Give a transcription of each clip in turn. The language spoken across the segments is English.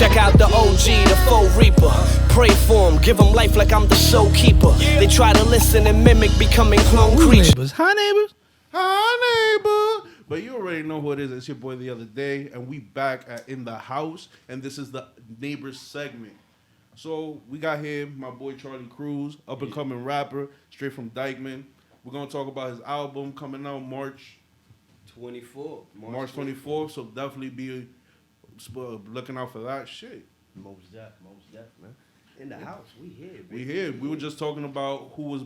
Check out the OG, the faux reaper. Pray for him, give him life like I'm the soul keeper. They try to listen and mimic becoming clone creatures. Hi, neighbors. Hi, neighbor. But you already know who it is. It's your boy The Other Day, and we back in the house, and this is the Neighbors segment. So we got here, my boy Charlie Cruz, up-and-coming rapper, straight from Dyckman. We're going to talk about his album coming out March 24th. March 24th, so definitely be looking out for that shit. Most def, man. In the house, we here, baby. We here. We were just talking about who's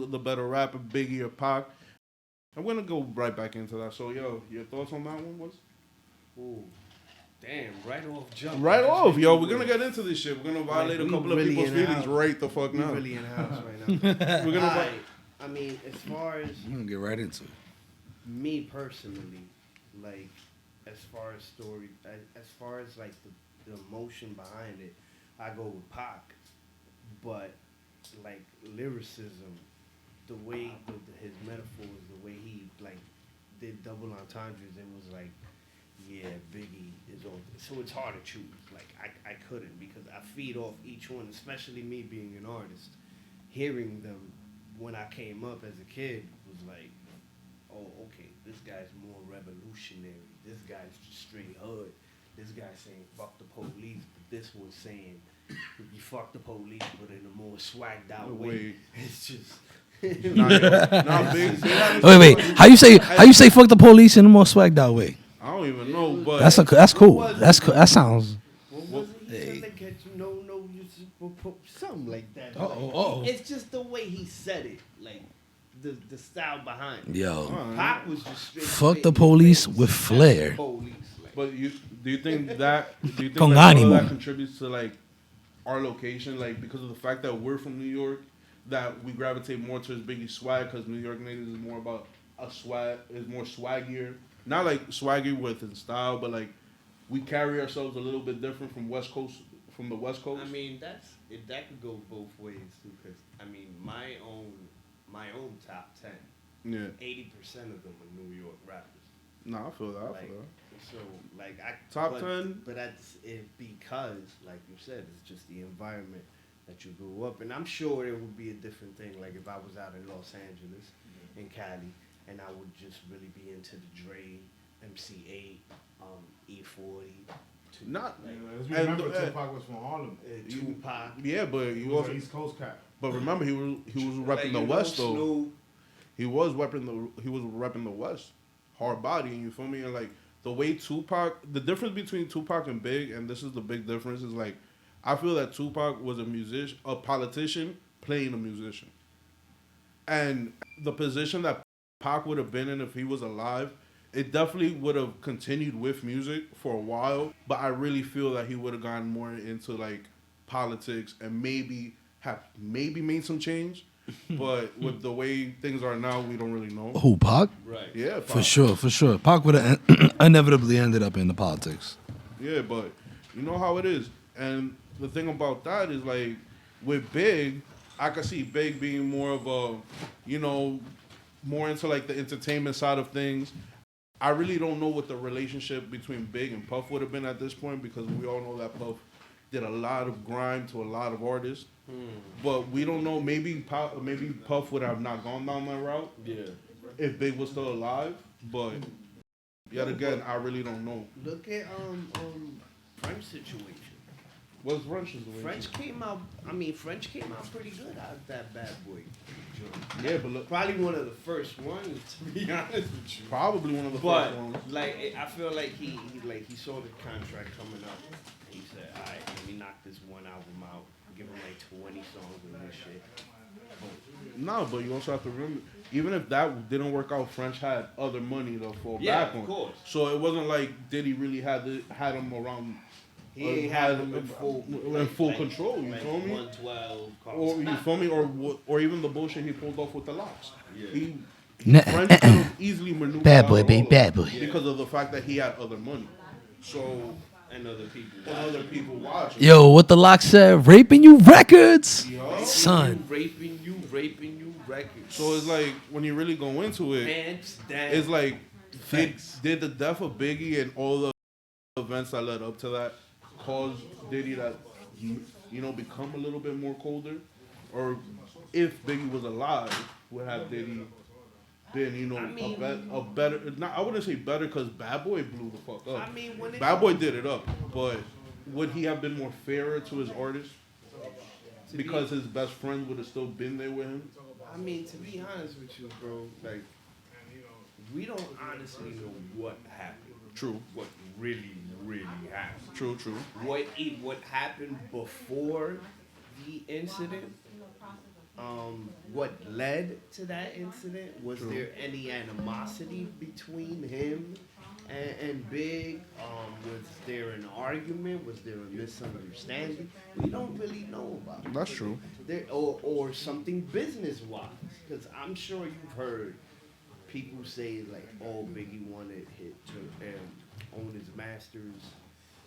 the better rapper, Biggie or Pac. I'm going to go right back into that. So, yo, your thoughts on that one was? Ooh. Damn, right off jump. Right off, yo. We're going to get into this shit. We're going to violate a couple of people's feelings right the fuck now. We're really in the house right now. We're gonna I mean, as far as I'm going to get right into it. me personally, like, as far as story, as far as, like, the emotion behind it, I go with Pac. But, like, lyricism, the way his metaphors, the way he, like, did double entendres, it was like, yeah, Biggie is on. So it's hard to choose. Like, I couldn't, because I feed off each one, especially me being an artist. Hearing them when I came up as a kid was like, oh, okay, this guy's more revolutionary. This guy's just straight hood. This guy's saying, fuck the police, but this one's saying, you fuck the police, but in a more swagged out way. It's just... Nah, big. Wait. How you say fuck the police in a more swagged out way? I don't even know, but That's cool. That sounds. What was it? He said that something like that. Oh. It's just the way he said it, like the style behind it. Yo. Pac was just straight. Fuck the police with flair. But do you think that Con all ánimo. that contributes to like our location, like because of the fact that we're from New York, that we gravitate more towards Biggie swag because New York niggas is more about a swag, is more swaggier, not like swaggy with in style, but like we carry ourselves a little bit different from the West Coast. I mean, that could go both ways too, because I mean, my own top 10, Yeah. 80% of them are New York rappers. Nah, I feel that. So, like, Top 10? But that's it because, like you said, it's just the environment that you grew up in. I'm sure it would be a different thing, like if I was out in Los Angeles, in Cali, and I would just really be into the Dre, MC8, E40. Not. Let's remember Tupac was from Harlem. Tupac. Yeah, but He was an East Coast cat. But remember, he was repping the West though. Snoop. He was repping the West, hard body, you feel me? And like the way Tupac, the difference between Tupac and Big, and this is the big difference, is like I feel that Tupac was a politician playing a musician, and the position that Pac would have been in if he was alive, it definitely would have continued with music for a while. But I really feel that he would have gotten more into like politics and maybe made some change. But with the way things are now, we don't really know. Who, Pac? Right. Yeah, Pac. For sure. Pac would have inevitably ended up in the politics. Yeah, but you know how it is. And the thing about that is like with Big, I could see Big being more of a, more into like the entertainment side of things. I really don't know what the relationship between Big and Puff would have been at this point because we all know that Puff did a lot of grime to a lot of artists. But we don't know. Maybe Puff would have not gone down that route. Yeah. If Big was still alive. But yet again, I really don't know. Look at French situation. What's French's situation? French came out pretty good out of that Bad Boy joint. Yeah, but look, probably one of the first ones, to be honest with you. Probably one of the first ones. But like, I feel like he saw the contract coming up. He said, "All right, let me knock this one album out. Give him like 20 songs with this shit." No, but you also have to remember, even if that didn't work out, French had other money to fall back on. Of course. So it wasn't like Diddy really had him around. He had him in full control. You feel me? 112. Or you feel me? Or even the bullshit he pulled off with the locks. Yeah. French could have easily maneuvered Bad boy, baby, bad boy. because of the fact that he had other money. So and other people watching. Yo, what the lock said? Raping you records, son. Raping you records. So it's like when you really go into it, Hands down. it's like did the death of Biggie and all the events that led up to that caused Diddy that become a little bit more colder, or if Biggie was alive, would have Diddy been a better? Not, I wouldn't say better because Bad Boy blew the fuck up. I mean, when Bad Boy did it up, but would he have been more fairer to his artists because his best friend would have still been there with him? I mean, to be honest with you, bro, like, we don't honestly know what happened. True. What really, really happened. True. What happened before the incident? What led to that incident? Was there any animosity between him and Big? Was there an argument? Was there a misunderstanding? We don't really know about it. That's true. Or something business-wise. Because I'm sure you've heard people say, like, oh, Biggie wanted Hit to own his masters,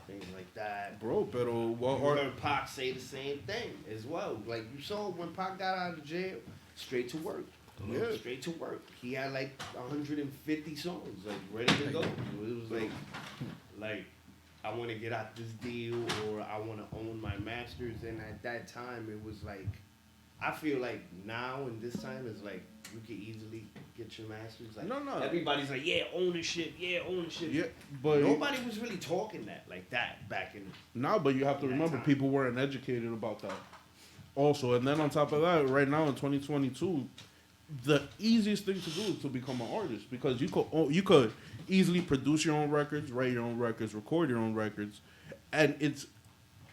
things like that. Bro, pero You heard Pac say the same thing as well. Like, you saw when Pac got out of jail, straight to work. Yeah. Straight to work. He had like 150 songs, like, ready to go. It was like, I want to get out this deal, or I want to own my masters. And at that time, it was like, I feel like now and this time is like, you can easily get your masters. Like, No. Everybody's like, ownership. Yeah, but nobody was really talking like that back in. but you have to remember, people weren't educated about that. Also, and then on top of that, right now in 2022, the easiest thing to do is to become an artist, because you could easily produce your own records, write your own records, record your own records, and it's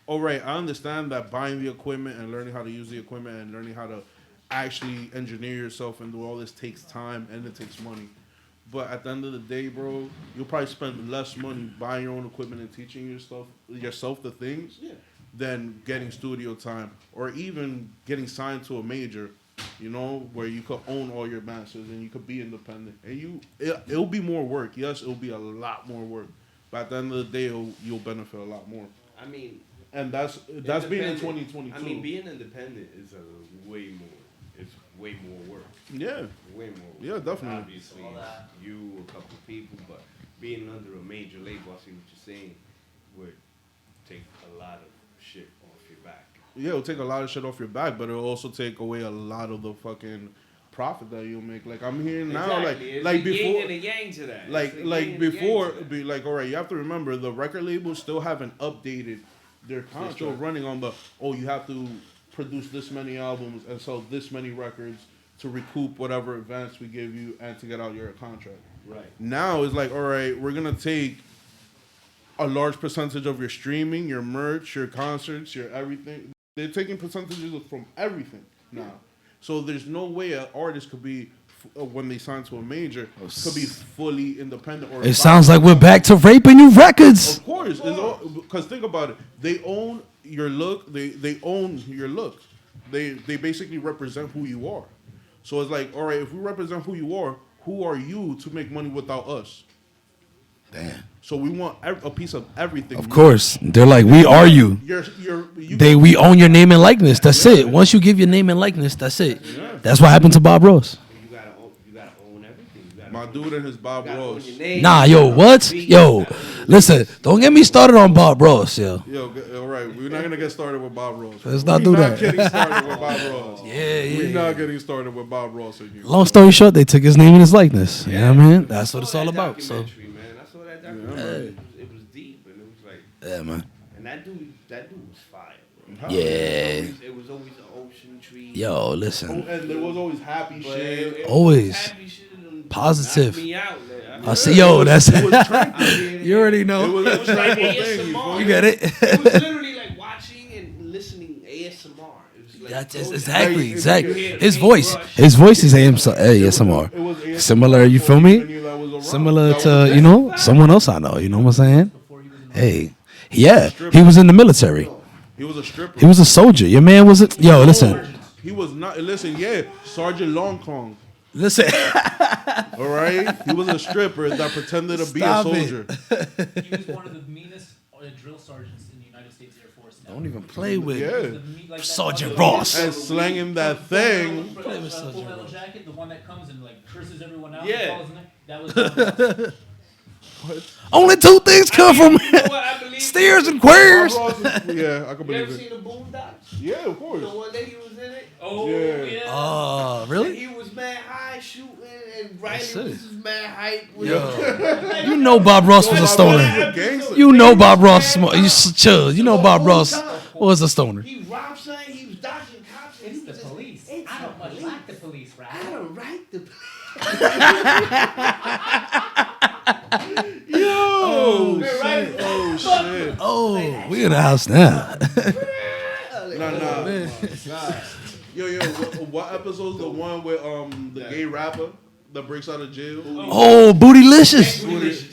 all right. I understand that buying the equipment and learning how to use the equipment and learning how to actually engineer yourself and do all this takes time and it takes money. But at the end of the day, bro, you'll probably spend less money buying your own equipment and teaching yourself the things than getting studio time or even getting signed to a major, where you could own all your masters and you could be independent. And it'll be more work. Yes, it'll be a lot more work. But at the end of the day, you'll benefit a lot more. I mean, and that's being in 2022. I mean, being independent is way more. It's way more work. Yeah. Way more work. Yeah, definitely. Obviously, you, a couple of people, but being under a major label, I see what you're saying, would take a lot of shit off your back. Yeah, it'll take a lot of shit off your back, but it'll also take away a lot of the fucking profit that you'll make. Like, I'm hearing now, exactly. like It's before, yin and a yang to that. like before, be like, all right, you have to remember the record labels still haven't updated their contract. Still running on you have to produce this many albums and sell this many records to recoup whatever advance we give you and to get out your contract. Right. Now it's like, all right, we're gonna take a large percentage of your streaming, your merch, your concerts, your everything. They're taking percentages from everything now. So there's no way an artist could be, when they sign to a major, could be fully independent. Or it sounds like we're back to raping you records. Of course, because think about it. They own your look. They own your look. They basically represent who you are. So it's like, all right, if we represent who you are you to make money without us? Damn. So we want a piece of everything. Of course. They're like, we are you. We own your name and likeness. That's it. Once you give your name and likeness, that's it. Yeah. That's what happened to Bob Ross. You gotta own everything. My dude and his Bob Ross. Nah, yo, what? Yo, listen, don't get me started on Bob Ross, yo. Yo, all right, we're not gonna get started with Bob Ross. Let's not do that. We're not getting started with Bob Ross. Yeah. We're not getting started with Bob Ross again. Long story short, they took his name and his likeness. You know what I mean? That's what it's all about. So. It was deep, and it was like, yeah, man. And that dude was fire. Yeah. It was always an ocean tree. Yo, listen. And there was always happy shit. Always. Happy shit and positive. Me out, I see, yo, that's it. Was tranquil. You already know. It was a tranquil thing. ASMR. You get it? It was literally like watching and listening ASMR. Like, that's exactly. His voice is ASMR. Similar, you feel me? Similar to, someone else I know. You know what I'm saying? Hey, yeah, he was in the military. He was a stripper. He was a soldier. Your man was a, yo, listen. He was not, Sergeant Long Kong. Listen. All right? He was a stripper that pretended to be a soldier. He was one of the meanest drill sergeants in the United States Air Force. Don't even play with Sergeant Sergeant Ross. And slanging that thing. Full Metal Jacket, the one that comes and like curses everyone out. Yeah. That was Only two things come from You know what? I believe Steers and Bob queers. Ross is- yeah, I can You believe ever it. seen the Boondocks? Yeah, of course. The one lady was in it. Oh Yeah. yeah. Oh, And really? he was mad high shooting, and Riley That's was it. just mad hype. With Yo. You know Bob Ross was a Bob Ross stoner. is a gangster. You know Bob Ross. Chill. You know Bob Ross was a stoner. He robbed something. He was dodging cops. And It's he the was just, police. It's I don't the much police. like the police, I right? don't like the police. Yo, Right? oh shit. Oh, we in the house now. Nah. Yo, what episode's the one with the gay rapper that breaks out of jail? Oh, Bootylicious.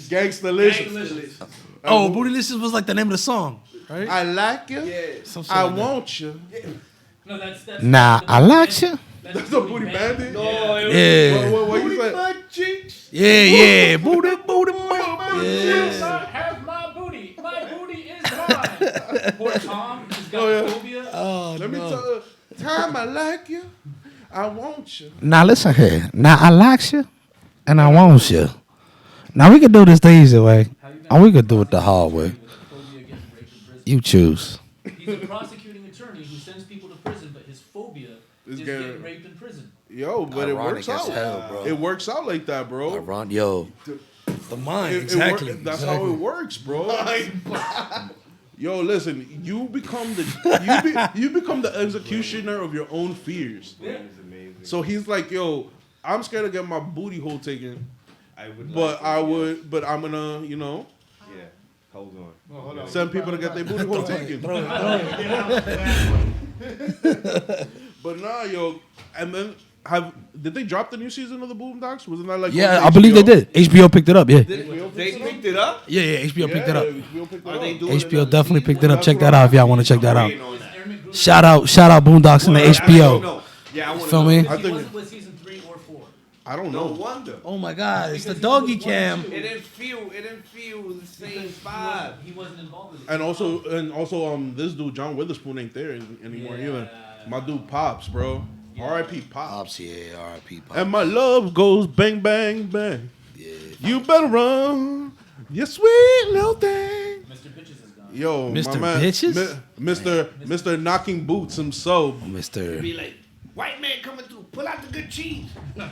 Gangsta-licious. Oh, Bootylicious was like the name of the song, right? I like you. Some shit I like that. want you. No, that's Nah, the I like you. That's the Booty Bandit. Yeah. What you say? My cheeks. Yeah. Booty. Will Yeah. not have my booty. My booty is mine. Poor Tom, he's got Oh, yeah. phobia. Oh, Let me tell you. Time I like you. I want you. Now listen here. Now I like you, and I want you. Now we can do this the easy way, and we could do it the hard way. With phobia against rape in prison. You choose. He's a prosecuting attorney who sends people to prison, but his phobia is getting raped in prison. Yo, but it works out. bro. It works out like that, bro. Yo, the mind. That's how it works, bro. Yo, listen, you become the executioner of your own fears. So he's like, yo, I'm scared to get my booty hole taken, but I'm gonna, Yeah. Hold on. send people to get their booty hole taken. But nah, yo, and then did they drop the new season of the Boondocks? Wasn't that like Yeah, on I believe they HBO? did. HBO picked it up. Yeah, They picked it up. yeah. HBO picked it up. HBO picked it Are up. they doing HBO another definitely season? picked it up. Check that out if y'all want to check that out. Is Aaron McGruder- Shout out Boondocks and the HBO. No. Yeah, I want Feel to me? He I think- wasn't with season 3 or 4. I don't No know. wonder. Oh my God, it's the doggy cam. It didn't feel the same Because vibe. he wasn't involved with it. And also, this dude John Witherspoon ain't there anymore Yeah. either. My dude Pops, bro. R.I.P. Pops. Pops, yeah, R.I.P. Pops. And my love goes bang bang bang. Yeah. You better run, you sweet little thing. Mr. Bitches is gone. Yo, Mr. my man, Bitches? Mr. Knocking Boots himself. Mr. Be like, white man coming through, pull out the good cheese. They're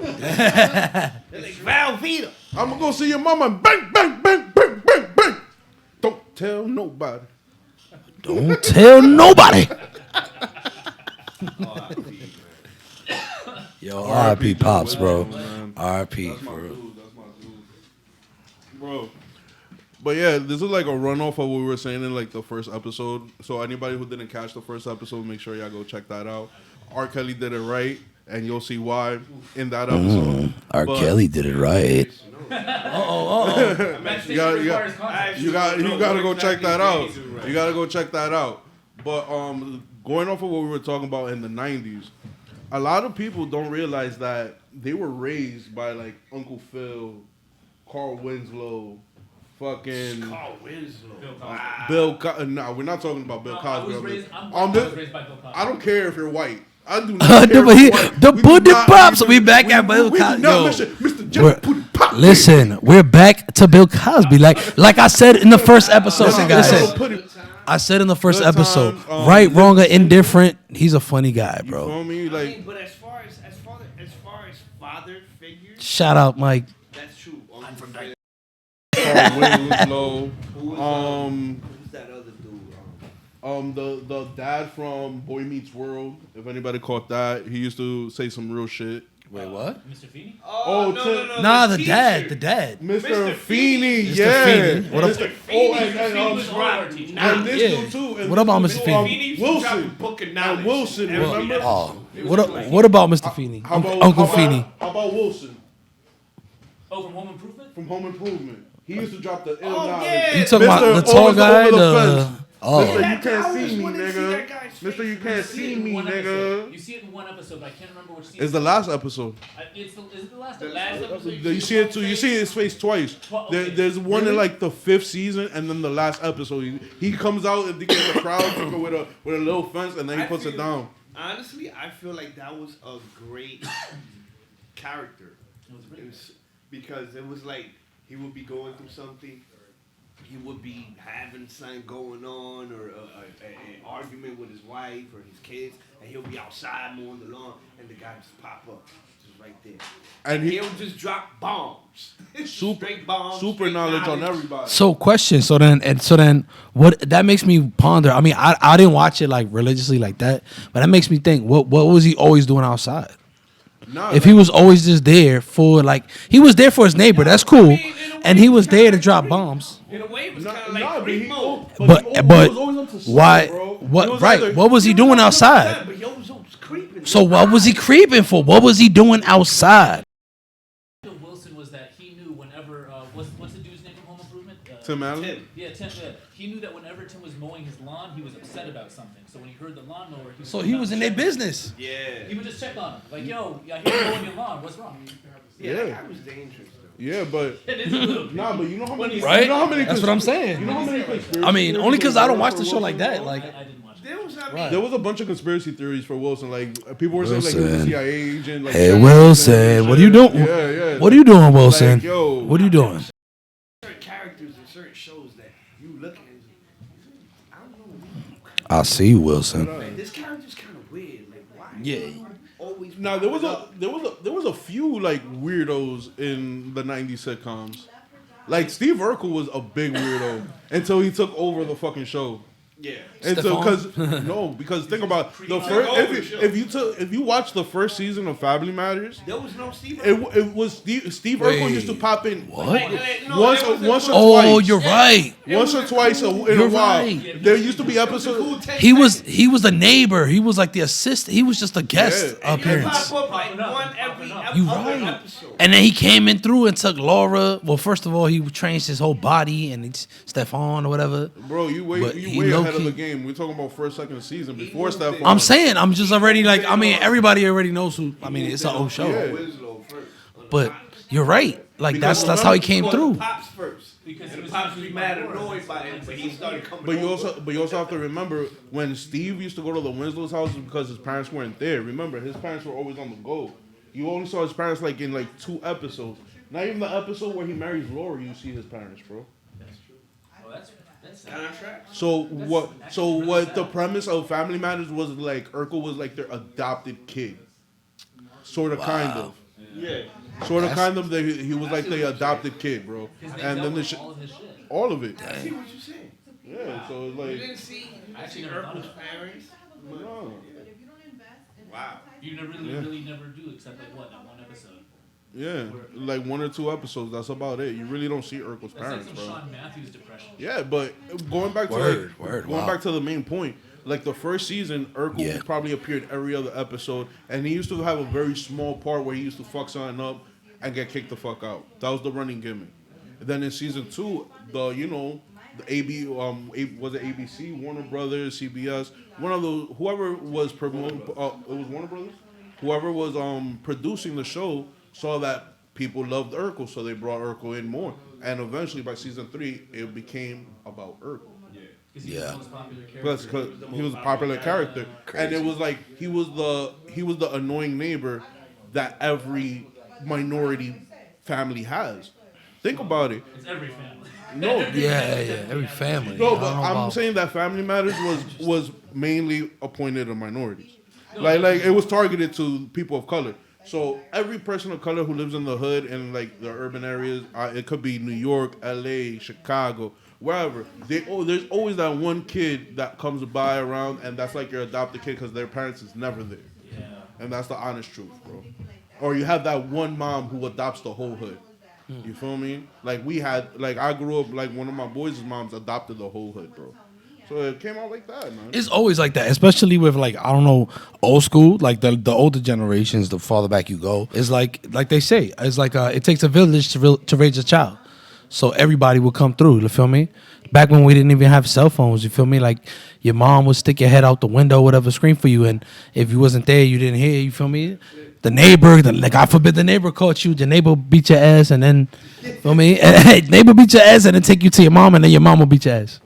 like, Velveeta. I'm gonna go see your mama. Bang bang bang bang bang bang. Don't tell nobody. Don't tell nobody. Yo, R.I.P. Pops, bro. R.I.P. That's my for real. dude. That's my dude. Bro. But yeah, this is like a runoff of what we were saying in like the first episode. So anybody who didn't catch the first episode, make sure y'all go check that out. R. Kelly did it right, and you'll see why in that episode. R. But Kelly did it right. You gotta go check that out. You gotta go check that out. But going off of what we were talking about in the 90s, a lot of people don't realize that they were raised by like Uncle Phil, Carl Winslow, fucking Carl Winslow. Bill. No, we're not talking about Bill Cosby. I was raised by Bill Cosby. I don't care if you're white. I do not care. But if he- you're white. the We do Booty not- Pops, do- we back at Bill we do Cosby. not Yo. mention Mr. We're- Jeff Booty Pop. Listen, we're back to Bill Cosby. Like I said in the first episode, listen. I said in the first Good episode, time, right, wrong, or indifferent, he's a funny guy, You bro. feel me? I Like, mean, but as far as father figures, Shout out, Mike. that's true. I'm from Dyckman. Carl Winslow. Who's that other dude? The dad from Boy Meets World. If anybody caught that, he used to say some real shit. Wait, what? Mr. Feeney? Nah, the dad. Mr. Feeney, Mr. yeah. Feeney. What up? Mr. Oh, and was our teacher. and this Yeah. dude too. And What about this Mr. dude, Feeney? Wilson. Book of And knowledge. Wilson, remember? Oh, what about Mr. Feeney? How about, Uncle how about- Feeney. How about Wilson Oh, from Home Improvement? from Home Improvement? He used to drop the ill Oh, knowledge. yeah. You talking about Mr. the tall Over the guy? fence. Oh, Mister, you That guy, can't I see always me, wanted to see nigga. that guy's Mister, you face. can't You see see it in me, one episode. nigga. You see it in one episode. I can't remember which season. It's the last episode. Is it the last episode? You see it too. You see his face twice. There's one in like the 5th season, and then the last episode. He comes out and he gets the crowd with a little fence, and then he puts it down. Honestly, I feel like that was a great character. It was really Because it was like he would be going through something. he would be having something going on or an argument with his wife or his kids, and he'll be outside mowing the lawn, and the guy just pop up, just right there, and he'll just drop bombs, straight bombs, super knowledge on everybody. So question. So then, what that makes me ponder. I mean, I didn't watch it like religiously like that, but that makes me think. What was he always doing outside? If he was always just there for like he was there for his neighbor, that's cool, and he was there to drop bombs. In a way, it was kind of like creep mode. But why? What right? What was he doing outside? So what was he creeping for? What was he doing outside? Wilson was that he knew whenever what's the dude's name from Home Improvement? Tim Allen. Tim. Yeah, Tim. Yeah. He knew that whenever Tim was mowing his lawn, he was upset about something. So when he heard the lawnmower, he was in their business. Yeah. He would just check on him, like, "Yo, I hear you mowing your lawn. What's wrong?" Yeah, that guy was dangerous though. Yeah, but It is a little bit. but you know how many, Right? You know how many That's what I'm saying. You know how many conspiracy I mean, only because I don't watch the theories show for like that. Wilson? Like, I didn't watch it. There was a bunch of conspiracy theories for Wilson. Like people were saying like he was a Wilson. CIA agent. Like, hey Wilson, what are you doing? Yeah. What are you doing, Wilson? Like, yo, What are you doing? Certain characters in certain shows that you look at, I don't know. I see you, Wilson. Man, this character's kind of weird. Like, why? Yeah. Always. Now there was a few like weirdos in the '90s sitcoms. Like Steve Urkel was a big weirdo until he took over the fucking show. Yeah. And so, because think about the first. If you watch the first season of Family Matters, There was no Steve. it was Steve Urkel used to pop in What? once or Oh, twice. you're right. Once or twice in a You're while. right. There used to be episodes. He was the neighbor. He was like the assistant. He was just a guest Yeah. appearance. Pop up like one every You other right. episode. And then he came in through and took Laura. Well, first of all, he changed his whole body and it's Stefan or whatever. Bro, you But way he ahead of low-key- the game. We're talking about first, second season before Steph. I'm saying, I'm just already like, I mean, everybody already knows who. I mean, it's an old show. Yeah. Winslow first. But you're right. Like that's how he came through. Pops first. Because And he the was pops usually was mad on board. annoyed by him, but he started coming. But you over. also have to remember when Steve used to go to the Winslow's house because his parents weren't there. Remember, his parents were always on the go. You only saw his parents like in like 2 episodes. Not even the episode where he marries Laura, you see his parents, bro. That's true. Oh, that's Contract. So what the premise of Family Matters was like Urkel was like their adopted kid. Sort of kind of. Yeah. Sort of kind of he was like the adopted kid, bro. his And then the all of his shit. all of it. I see what you're saying. Yeah, so it's You like didn't see I actually never thought of Urkel's it. parents. no. Wow. You never really never do except like what, that one episode. Yeah, like 1 or 2 episodes. That's about it. You really don't see Urkel's That's like parents, some bro. Sean Matthews depression. Yeah, but going back to going back to the main point, like the first season, Urkel probably appeared every other episode, and he used to have a very small part where he used to fuck something up and get kicked the fuck out. That was the running gimmick. And then in season 2, the was it ABC, Warner Brothers, CBS, one of those whoever was promoting, it was Warner Brothers, whoever was producing the show saw that people loved Urkel, so they brought Urkel in more. And eventually, by season 3, it became about Urkel. Because he was the most popular character. Because he was a popular character, and it was like he was the annoying neighbor that every minority family has. Think about it. It's every family. No, Every family. no, but I'm saying that Family Matters was mainly appointed to minorities. Like it was targeted to people of color. So every person of color who lives in the hood and like the urban areas, it could be New York, LA, Chicago, wherever. There's always that one kid that comes by around, and that's like your adopted kid because their parents is never there. Yeah. And that's the honest truth, bro. Or you have that one mom who adopts the whole hood. You feel me? Like I grew up like one of my boys' moms adopted the whole hood, bro. So it came out like that, man. It's always like that, especially with like, I don't know, old school, like the older generations, the farther back you go. It's like they say, it's like it takes a village to raise a child. So everybody will come through, you feel me? Back when we didn't even have cell phones, you feel me? Like your mom would stick your head out the window, whatever, scream for you, and if you wasn't there, you didn't hear, you feel me? The neighbor, like God forbid the neighbor caught you, the neighbor beat your ass, and then, feel me? Neighbor beat your ass and then take you to your mom, and then your mom will beat your ass.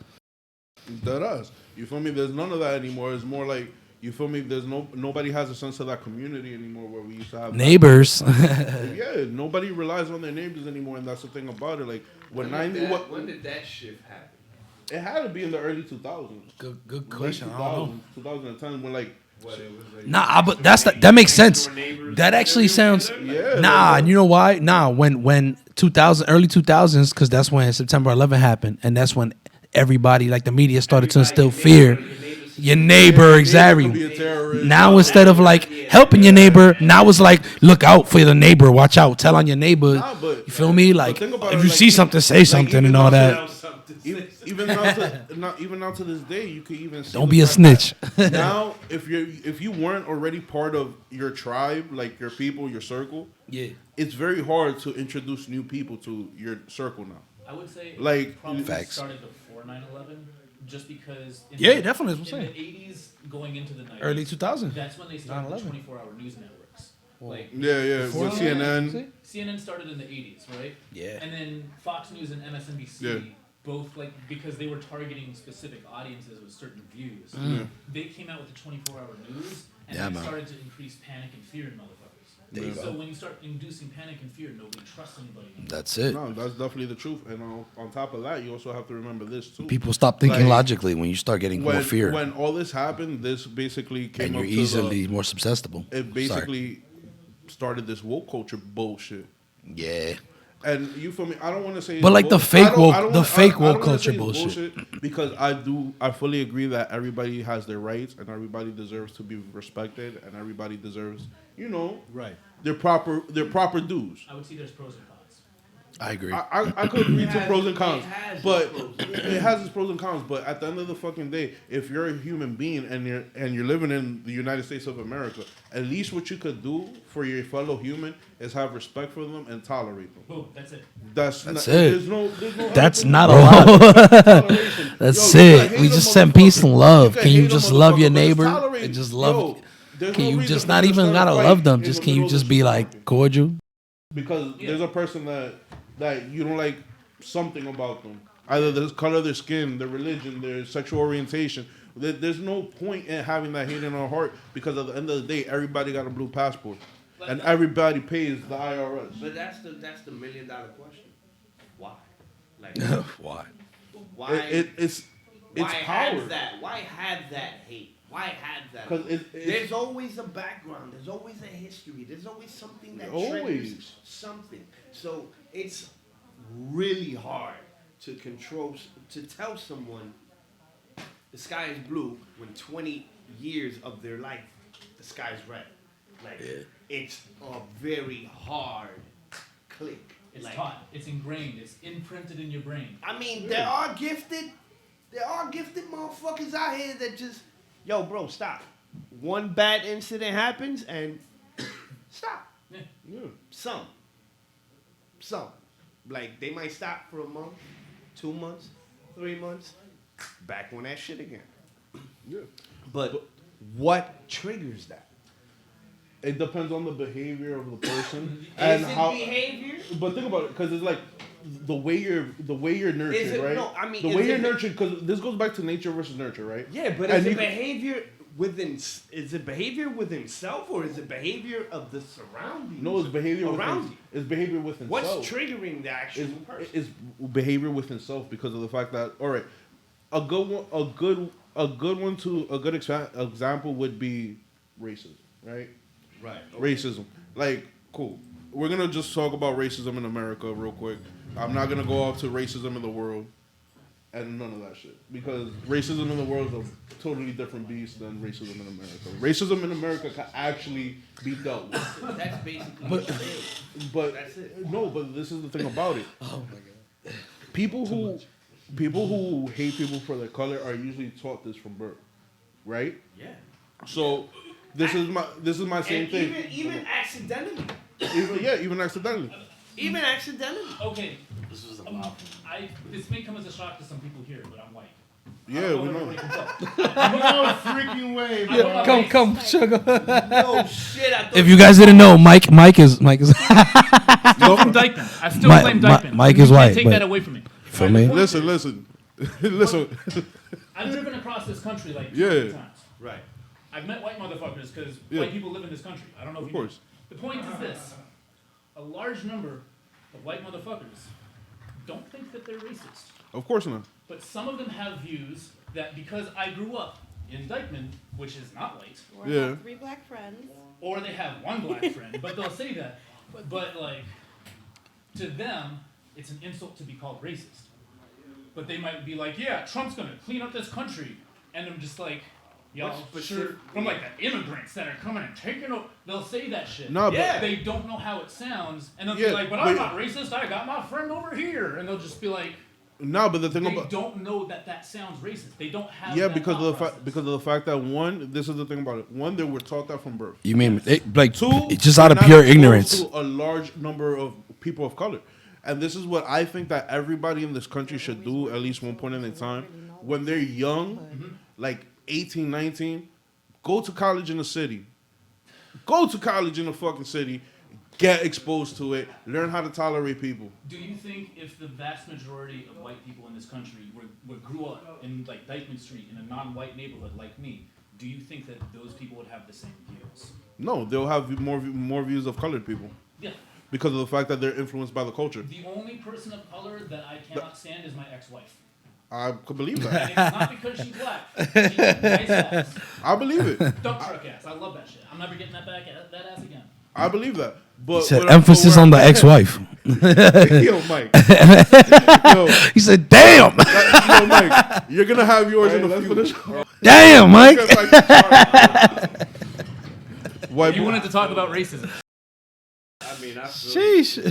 That us. You feel me? There's none of that anymore. It's more like, you feel me? There's nobody has a sense of that community anymore where we used to have Neighbors. Yeah, nobody relies on their neighbors anymore, and that's the thing about it. Like When did that shift happen? It had to be in the early 2000s. Good question. I don't know. 2010 when like. Nah, but that makes sense. That actually sounds. Yeah. Nah, and you know why? Nah, when 2000 early 2000s, because that's when September 11 happened, and that's when everybody, like the media, started to instill fear. Your neighbor, exactly. Now instead of like helping your neighbor, now it's like look out for the neighbor, watch out, tell on your neighbor. You feel me? Like if you see something, say something and all that. Even now to this day, you could even see don't be a snitch. Now, if you weren't already part of your tribe, like your people, your circle, yeah, it's very hard to introduce new people to your circle now. I would say like probably facts. Started before 9/11, just because. Definitely. That's what I'm in saying. the 80s, going into the 90s, Early 2000s. That's when they started the 9/11. 24-hour news networks. Like Yeah, with CNN. CNN started in the 80s, right? Yeah. And then Fox News and MSNBC, both like because they were targeting specific audiences with certain views, they came out with the 24-hour news, and they started to increase panic and fear in motherfuckers. So when you start inducing panic and fear, nobody trusts anybody anymore. That's it. No, that's definitely the truth. And on top of that, you also have to remember this too. People stop thinking logically when you start getting more fear. When all this happened, this basically came and up you're to easily more susceptible. It basically started this woke culture bullshit. Yeah. And you feel me? I don't want to say, but like the fake woke culture bullshit. Because I fully agree that everybody has their rights and everybody deserves to be respected and everybody deserves, their proper dues. I would say there's pros and cons. I agree. I could agree to pros and cons, but it has its pros and cons. But at the end of the fucking day, if you're a human being and you're living in the United States of America, at least what you could do for your fellow human is have respect for them and tolerate them. Boom, that's it. That's it. There's no that's not a lot. That's it. We just send peace and love. Can you just love your neighbor and just love? Can you just not even gotta love them? Just can you just be like cordial? Because there's a person that you don't like something about them. Either the color of their skin, their religion, their sexual orientation. There's no point in having that hate in our heart because at the end of the day, everybody got a blue passport. And everybody pays the IRS. But that's the $1 million question. Why? Like why? Why? It's power. Why have that hate? Why have that? Because there's always a background. There's always a history. There's always something that triggers something. So it's really hard to tell someone the sky is blue when 20 years of their life the sky is red. Like it's a very hard click. It's taught. It's ingrained. It's imprinted in your brain. I mean, there are gifted motherfuckers out here that just, yo, bro, stop. One bad incident happens and stop. Yeah. Some. Like, they might stop for a month, 2 months, 3 months, back on that shit again. Yeah. But what triggers that? It depends on the behavior of the person and how behavior. But think about it, because it's like the way you're nurtured, right? No, I mean the way you're nurtured, because this goes back to nature versus nurture, right? Yeah, but is it behavior within? Is it behavior within self, or is it behavior of the surroundings? No, it's behavior around within, you. It's behavior within What's self. triggering the actual person? It's behavior within self because of the fact that a good example would be racism, right? Right. Okay. Racism. Like, cool. We're going to just talk about racism in America real quick. I'm not going to go off to racism in the world and none of that shit. Because racism in the world is a totally different beast than racism in America. Racism in America can actually be dealt with. That's basically but that's it. No, but this is the thing about it. Oh my god. People who hate people for their color are usually taught this from birth. Right? Yeah. So this is my same thing. Even accidentally. Even accidentally. Even accidentally. Okay. This may come as a shock to some people here, but I'm white. Yeah, we know. No freaking way, bro. Yeah, come, sugar. No shit. If you guys didn't know, Mike is. Still from Dyckman. I still claim Dyckman. Mike is white. Take that away from me. For me. Listen. I've driven across this country like 2 times. Right. I've met white motherfuckers because white people live in this country. I don't know if you know. The point is this. A large number of white motherfuckers don't think that they're racist. Of course not. But some of them have views that because I grew up in Dyckman, which is not white, Or Yeah. have 3 black friends. or they have one black friend, but they'll say that. But like, to them, it's an insult to be called racist. But they might be like, yeah, Trump's gonna clean up this country, and I'm just like, y'all sure from like the immigrants that are coming and taking over. They'll say that shit. No, but yeah, they don't know how it sounds, and they'll Yeah, be like, but but- I'm not racist. I got my friend over here, and they'll just be like, no, but the thing they about don't know that sounds racist. They don't have yeah, that because of the thought fact process. because of the fact that one, this is the thing about it. One, they were taught that from birth. You mean like Two, it's just out of they're not pure exposed ignorance? to a large number of people of color, and this is what I think that everybody in this country should do at least one point in their time when they're young, like 18, 19. Go to college in the city. Go to college in the fucking city. Get exposed to it. Learn how to tolerate people. Do you think if the vast majority of white people in this country grew up in like Dyckman Street in a non-white neighborhood like me, do you think that those people would have the same views? No, they'll have more views of colored people Yeah. because of the fact that they're influenced by the culture. The only person of color that I cannot stand is my ex-wife. I could believe And that. it's not because she's black. She's nice ass. I believe it. Dump truck ass. I love that shit. I'm never getting that ass again. I believe that. But He said but emphasis but on the ex-wife. Yo, Mike. Yo, He said, "Damn, yo, Mike. You're gonna have yours in the future. damn, Mike." White You boy. wanted to talk about racism. I mean, I feel Sheesh.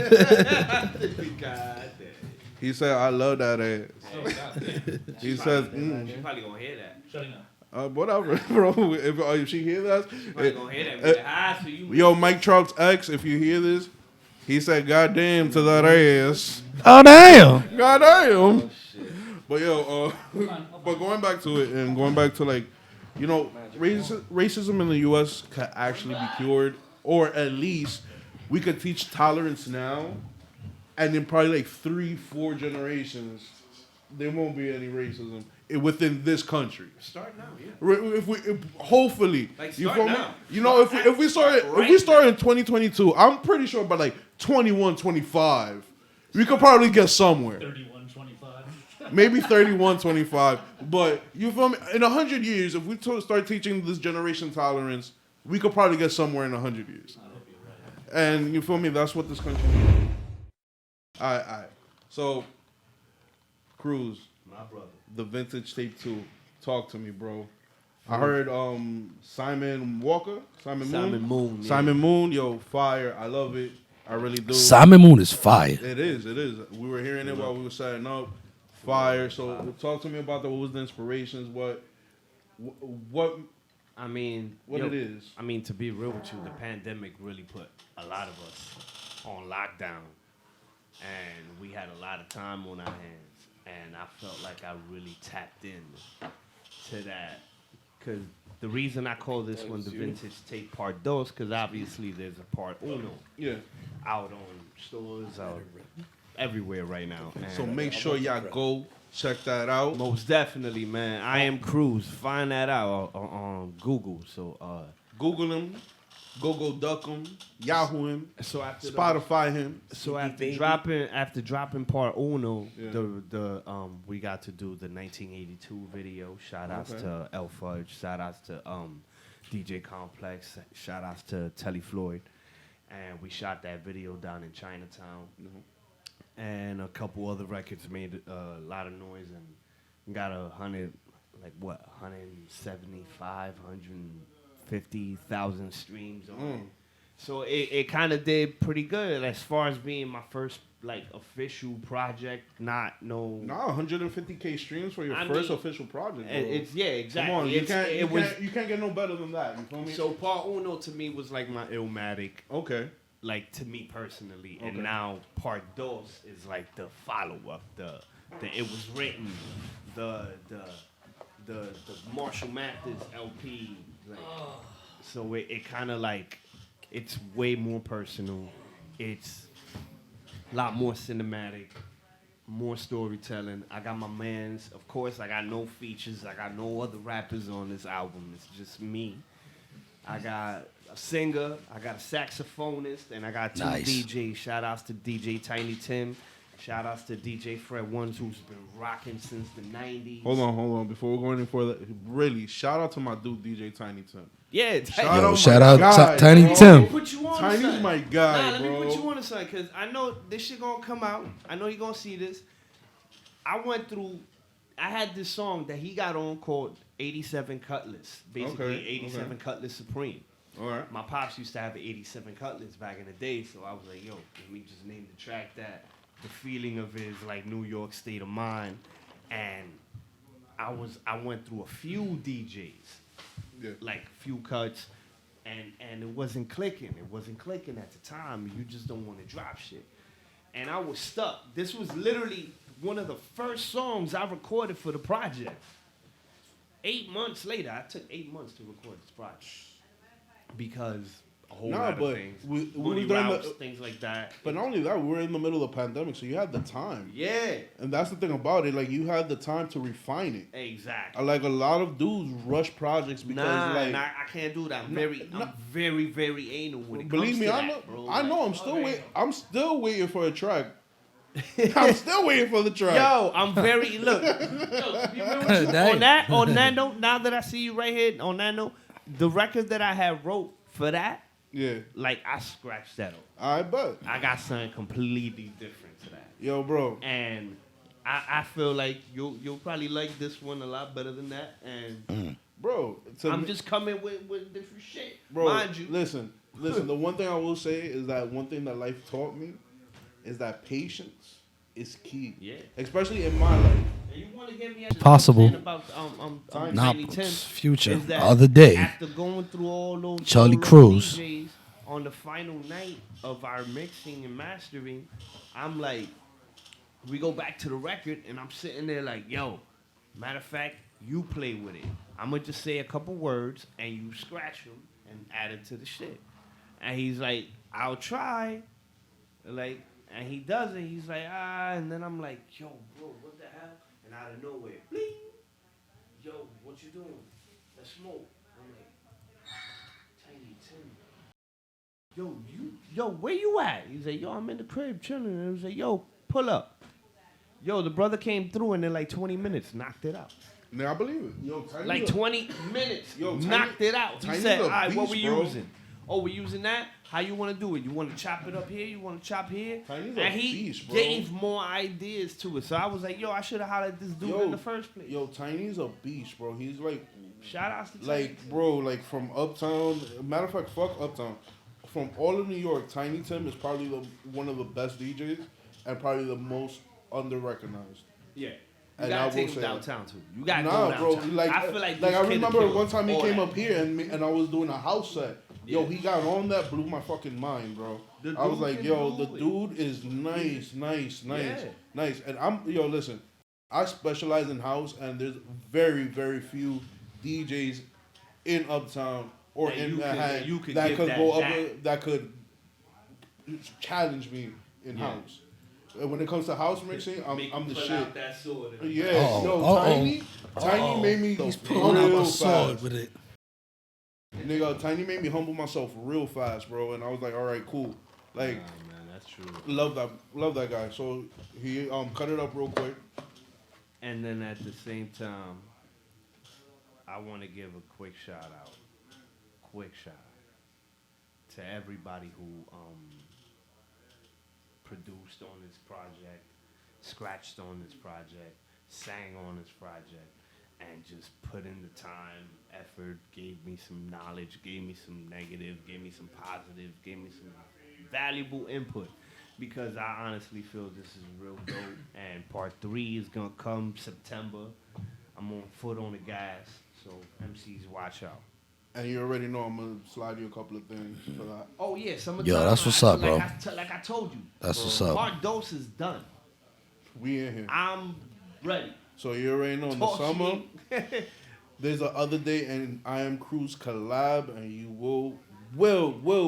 God damn. He said, "I love that ass." He says, She's probably gonna hear that. Shutting up. "Whatever, bro. If she hear that, She's probably gonna hear that. With the eyes for you. yo, Mike Trout's ex. If you hear this, he said, "God damn to that ass." Oh damn. God damn. But yo, but going back to it and going back to like, you know, racism in the U.S. can actually be cured, or at least we could teach tolerance now, and in probably like 3-4 generations, there won't be any racism within this country. Start now, yeah. Hopefully, Like, you start feel me? now. You know, if we start in 2022, I'm pretty sure by like 21, 25, we could probably get somewhere. 31-25. Maybe 31, 25. But you feel me? In 100 years, if we start teaching this generation tolerance, we could probably get somewhere in 100 years. I hope you're right. And you feel me? That's what this country needs. All right. So, Cruz, My brother. the Vintage Tape 2. Talk to me, bro. I heard Simon Walker, Simon Moon. yeah. Simon Moon, yo, fire. I love it. I really do. Simon Moon is fire. It is. We were hearing it while we were setting up. Fire. So talk to me about that. What was the inspirations? What I mean, it is? I mean, to be real with you, the pandemic really put a lot of us on lockdown, and we had a lot of time on our hands, and I felt like I really tapped in to that, because the reason I call this one the Vintage Tape Part Dos, because obviously there's a Part Uno Yeah. out on stores, out everywhere right now. So and make sure y'all go check that out. most definitely, man. IamCruz. Find that out on Google. So, Google him. Go duck him. Yahoo him. so after Spotify him. So after dropping Part Uno, Yeah. we got to do the 1982 video. Shout outs Okay. to El Fudge. Shout outs to DJ Complex. Shout outs to Telly Floyd. And we shot that video down in Chinatown. And a couple other records made a lot of noise and got 150,000 streams on it. So it kind of did pretty good as far as being my first like official project. Nah, 150K streams for your I first mean, official project. Bro. it's exactly. Come on, It's- you can't get no better than that. You feel me? So Part Uno to me was like my Illmatic, okay. like to me personally, Okay. and now Part Dos is like the follow up. The It Was Written, the Marshall Mathers LP. Like, so it kind of like it's way more personal. It's a lot more cinematic, more storytelling. I got my mans. Of course, I got no features. I got no other rappers on this album. It's just me. I got a singer. I got a saxophonist, and I got two Nice. DJs. Shout outs to DJ Tiny Tim Shout outs to DJ Fred Ones, who's been rocking since the 90s. Hold on. Before we go any further, really, shout out to my dude, DJ Tiny Tim. Yeah, Shout out guy, Tiny bro. Tim. Put you on Tiny's son. my guy, Let bro. me put you on to something, because I know this shit gonna come out. I know you gonna see this. I had this song that he got on called 87 Cutlass. Basically, Okay, 87 Cutlass Supreme. All right. My pops used to have an 87 Cutlass back in the day, so I was like, yo, let me just name the track that. The feeling of his like New York state of mind. And I went through a few DJs, like a few cuts, and it wasn't clicking. It wasn't clicking at the time. You just don't want to drop shit. And I was stuck. This was literally one of the first songs I recorded for the project. 8 months later, I took 8 months to record this project because a whole lot of things. we Money done routes, things like that. But not only that, we were in the middle of the pandemic, so you had the time. Yeah. And that's the thing about it. Like, you had the time to refine it. Exactly. Like, a lot of dudes rush projects because, I can't do that. I'm very, very anal when it believe comes me, to I that, know. bro. I know. Like, I'm still waiting for a track. I'm still waiting for the track. Yo, I'm very look. on that note, now that I see you right here, on that note, the record that I had wrote for that, Yeah. like I scratched that off. I bet. I got something completely different to that. Yo, bro. And I feel like you'll probably like this one a lot better than that. And Bro. I'm just coming with different shit. Bro, mind you. listen. The one thing I will say is that one thing that life taught me is that patience is key. Yeah. Especially in my life. And you want to get me Possible. about Nah, Tiny Tim, Future. is that Other day. after going through all those Charlie those Cruz. DJs, on the final night of our mixing and mastering, I'm like, we go back to the record, and I'm sitting there like, yo, matter of fact, you play with it. I'm gonna just say a couple words, and you scratch them and add it to the shit. And he's like, I'll try. Like, and he does it. He's like, and then I'm like, yo, bro, what the hell? And out of nowhere, bling. Yo, what you doing? Let's smoke. I'm like, Tiny Tim. Yo, where you at? He's like, yo, I'm in the crib chilling. And I was like, yo, pull up. Yo, the brother came through and in like 20 minutes knocked it out. Now I believe it. Yo, Tiny's Like 20 minutes, Yo, knocked it out. He Tiny's said, a all right, what beast, we bro. using? Oh, we using that? How you want to do it? You want to chop it up here? You want to chop here? Tiny's a And he beast, bro. gave more ideas to it. So I was like, yo, I should have hollered at this dude in the first place. Yo, Tiny's a beast, bro. He's like, Shout outs to Tiny. like, bro, like from Uptown. Matter of fact, fuck Uptown. From all of New York, Tiny Tim is probably one of the best DJs and probably the most under-recognized. Yeah. You And gotta I take will him say- downtown too. You gotta go Nah, bro. downtown. Like, I feel like I this kid remember killed one time he all came that. up here and I was doing a house set. Yo, Yeah. he got on that, blew my fucking mind, bro. The I was dude like, can yo, do the it. dude is nice. Yeah. And yo, listen, I specialize in house, and there's very, very few DJs in Uptown or That in you could- Manhattan you could that give could that go up, back. that could challenge me in house. And when it comes to house mixing, I'm the shit. That sword and- Yeah, Uh-oh. yo, Uh-oh. Tiny made me He's pulling out real my sword fast. with it. Nigga, Tiny made me humble myself real fast, bro. And I was like, all right, cool. Like, Nah, man, that's true. love that guy. So he cut it up real quick. And then at the same time, I want to give a quick shout out to everybody who produced on this project, scratched on this project, sang on this project, and just put in the time, effort, gave me some knowledge, gave me some negative, gave me some positive, gave me some valuable input. Because I honestly feel this is real dope. And part 3 is going to come September. I'm on foot on the gas. So MCs, watch out. And you already know I'm going to slide you a couple of things for that. Oh, yeah. Summertime. Yo, that's what's up, bro. Like I told you. That's what's up. Part dose is done. We in here. I'm ready. So you already know in the Talk to summer, me. there's the other day and IamCruz collab, and you will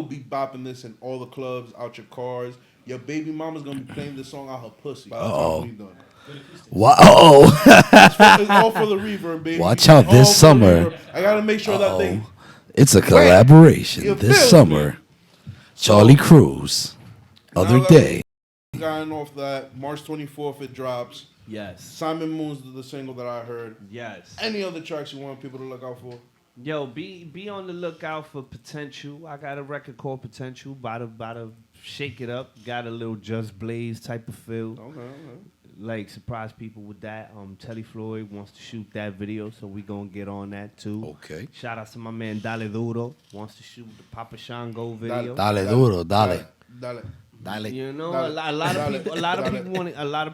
be bopping this in all the clubs, out your cars. Your baby mama's going to be playing this song out her pussy. By the time we done. Wow. It's all for the reverb, baby. Watch out All this for the summer. reverb. I gotta make sure that thing. It's a collaboration You this feel summer. Charlie Cruz. Other Now, day. gotten off that. March 24th it drops. Yes. Simon Moon's the single that I heard. Yes. Any other tracks you want people to look out for? Yo, be on the lookout for Potential. I got a record called Potential. About to shake it up. Got a little Just Blaze type of feel. Okay. Like surprise people with that. Telly Floyd wants to shoot that video, so we gonna get on that too. Okay. Shout out to my man Dale Duro. Wants to shoot the Papa Shango video. Dale duro, dale. Dale. You know, Dale. a lot of Dale. people, a lot of Dale.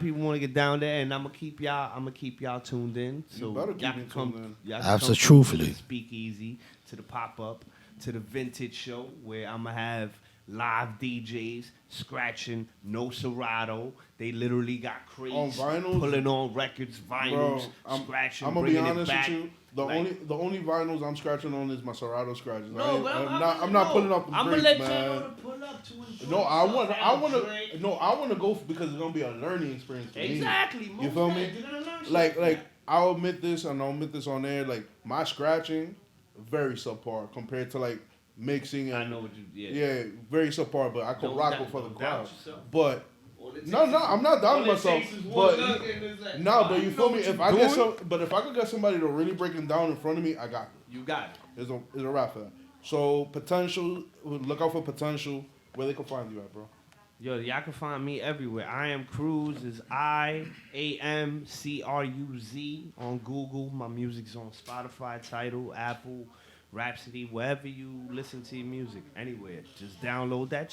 people want to get down there, and I'm gonna keep y'all tuned in. So better keep y'all me can come, tuned in. y'all can come Absolutely. to the Speakeasy, to the pop up, to the Vintage Show, where I'm gonna have live DJs scratching, no Serato. They literally got crates On vinyls? pulling on records, vinyls, scratching, I'm gonna be bringing honest it back. with you. The only vinyls I'm scratching on is my Serato scratches. No, but I'm not pulling up the I'm breaks, gonna let man. you know to pull up to enjoy No, I want yourself, to go because it's gonna be a learning experience for exactly. me. You feel me? Like I'll admit this, and I'll admit this on air. Like my scratching, very subpar compared to like mixing. And, I know what you. Yeah, very subpar. But I could Don't rock doubt- it for the don't doubt crowd. yourself. But All it no, takes is- I'm not doubting all it myself. takes is one But look and it's like, no, but you know feel me? what If you're I get doing. but if I could get somebody to really break it down in front of me, I got it. You got it. It's a wrap for that. So Potential, look out for Potential. Where they can find you at, bro? Yo, y'all can find me everywhere. IamCruz is IamCruz on Google. My music's on Spotify, Tidal, Apple, Rhapsody, wherever you listen to your music. Anywhere. Just download that.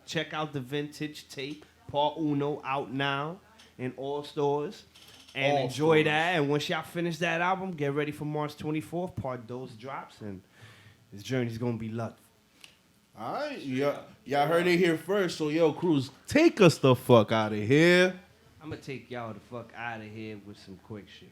Check out the Vintage tape. Part Uno out now in all stores. And All enjoy stores. that. And once y'all finish that album, get ready for March 24th. Part Dose drops. And this journey's going to be luck. Alright, y'all heard it here first. So yo, Cruz, take us the fuck out of here. I'm gonna take y'all the fuck out of here with some quick shit.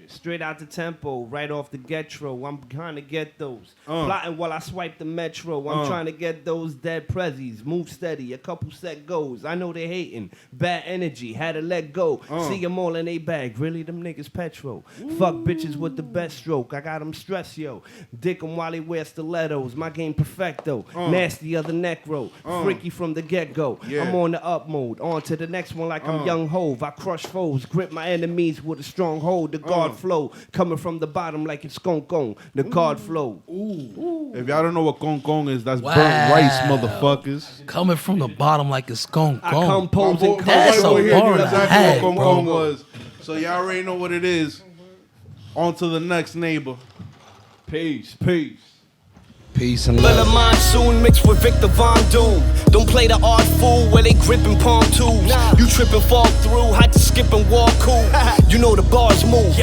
Straight out the tempo, right off the getro. I'm trying to get those. Plotting while I swipe the metro. I'm trying to get those dead prezzies. Move steady, a couple set goes. I know they hating. Bad energy, had to let go. See them all in they bag. Really, them niggas petrol. Fuck bitches with the best stroke. I got them stressed, yo. Dick them while they wear stilettos. My game perfecto. Nasty other necro. Freaky from the get-go. Yeah. I'm on the up mode. On to the next one like I'm young Hove. I crush foes. Grip my enemies with a strong hold. The guard flow. Coming from the bottom like it's skunk. The guard flow. If y'all don't know what Kong Kong is, that's Wow. burnt rice, motherfuckers. Coming from the bottom like it's skunk. I compose and That's a Over here, bar that's and a exactly half, what Kong bro. Kong was. So y'all already know what it is. On to the next neighbor. Peace. Peace and Little love. monsoon mixed with Victor Von Doom. Don't play the art fool where they gripping palm tools. You trip and fall through, had to skip and walk cool. You know the bars move.